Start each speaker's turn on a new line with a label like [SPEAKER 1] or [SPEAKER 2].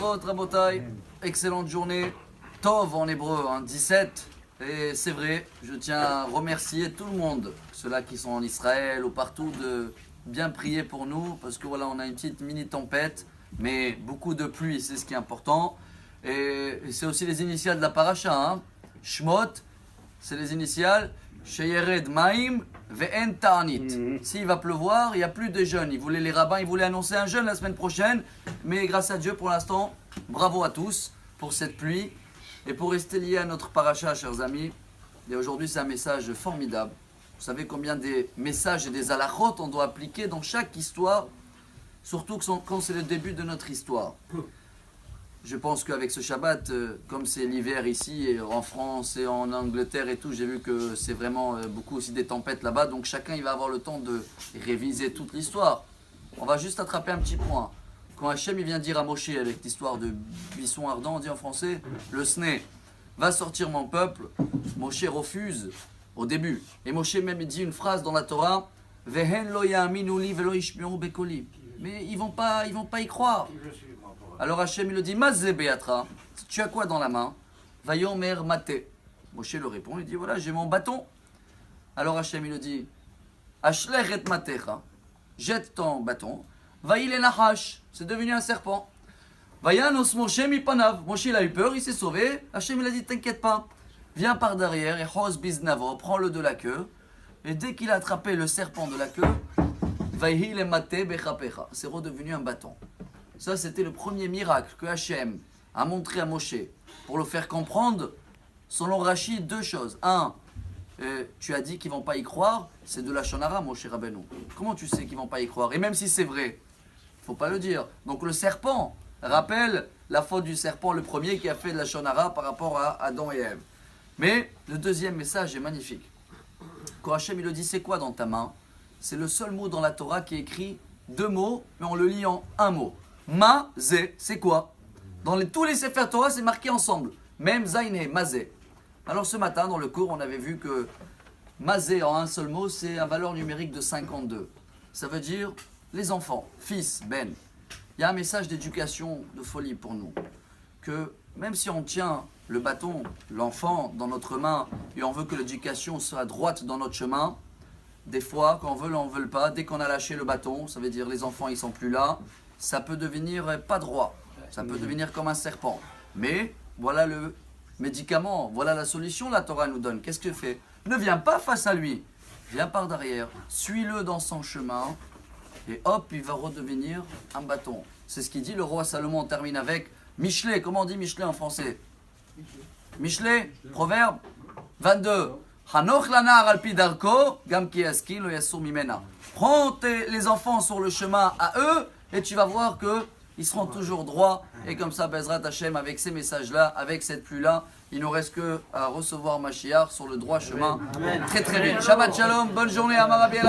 [SPEAKER 1] Shavuot, Rabotai, excellente journée. Tov en hébreu, 17. Et c'est vrai, je tiens à remercier tout le monde, ceux-là qui sont en Israël ou partout, de bien prier pour nous. Parce que voilà, on a une petite mini-tempête, mais beaucoup de pluie, c'est ce qui est important. Et c'est aussi les initiales de la paracha. Shmot, c'est les initiales. Sheyered Maim ve'en ta'anit. S'il va pleuvoir, il n'y a plus de jeûne. Les rabbins, ils voulaient annoncer un jeûne la semaine prochaine. Mais grâce à Dieu, pour l'instant, bravo à tous pour cette pluie. Et pour rester lié à notre paracha, chers amis, et aujourd'hui c'est un message formidable. Vous savez combien des messages et des halachot on doit appliquer dans chaque histoire, surtout quand c'est le début de notre histoire. Je pense qu'avec ce Shabbat, comme c'est l'hiver ici, et en France et en Angleterre et tout, j'ai vu que c'est vraiment beaucoup aussi des tempêtes là-bas, donc chacun il va avoir le temps de réviser toute l'histoire. On va juste attraper un petit point. Quand Hachem il vient dire à Moshe avec l'histoire de buisson ardent, on dit en français, le Sné, va sortir mon peuple, Moshe refuse au début. Et Moshe même dit une phrase dans la Torah, Vehen lo ya'aminu li velo yishme'u bekoli. Mais ils vont pas y croire. Alors Hachem il le dit, Mazé Beatra, tu as quoi dans la main? Vayomer Maté. Moshe le répond, il dit, voilà, j'ai mon bâton. Alors Hachem il le dit, Ashlech et Matecha, jette ton bâton. Vaïl et Nahash, c'est devenu un serpent. Vayanos Moshe mipanav. Moshe il a eu peur, il s'est sauvé. Hachem il a dit t'inquiète pas, viens par derrière et Hos biznavo, prends-le de la queue. Et dès qu'il a attrapé le serpent de la queue, Vaïl et Maté bechapecha, c'est redevenu un bâton. Ça c'était le premier miracle que Hachem a montré à Moshe pour le faire comprendre. Selon Rachid, deux choses. Un, tu as dit qu'ils vont pas y croire, c'est de la shonara, Moshe Rabbeinu. Comment tu sais qu'ils vont pas y croire? Et même si c'est vrai, faut pas le dire. Donc le serpent rappelle la faute du serpent, le premier qui a fait de la shonara par rapport à Adam et Ève. Mais le deuxième message est magnifique. Quand Hachem il le dit, c'est quoi dans ta main? C'est le seul mot dans la Torah qui est écrit deux mots, mais on le lit en un mot. Ma-zé, c'est quoi? Dans tous les Sefer Torah, c'est marqué ensemble. Même Zaïne, mazé. Alors ce matin, dans le cours, on avait vu que mazé en un seul mot, c'est une valeur numérique de 52. Ça veut dire les enfants, fils, ben. Il y a un message d'éducation de folie pour nous. Que même si on tient le bâton, l'enfant, dans notre main, et on veut que l'éducation soit droite dans notre chemin, des fois, quand on veut pas, dès qu'on a lâché le bâton, ça veut dire les enfants, ils sont plus là, ça peut devenir pas droit. Ça peut devenir comme un serpent. Mais voilà le médicament, voilà la solution, la Torah nous donne. Qu'est-ce que tu fais? Ne viens pas face à lui. Viens par derrière, suis-le dans son chemin. Et hop, il va redevenir un bâton. C'est ce qu'il dit le roi Salomon. On termine avec Michelet. Comment on dit Michelet en français? Michelet, proverbe 22. Hanoch lanar alpi darko, gam ki yaskin lo yassur mimena. Prends les enfants sur le chemin à eux et tu vas voir qu'ils seront toujours droits. Et comme ça, Bezrat Hashem, avec ces messages-là, avec cette pluie-là, il ne nous reste que à recevoir Mashiach sur le droit chemin. Amen. Très très vite. Shabbat Shalom, bonne journée à Marabiel.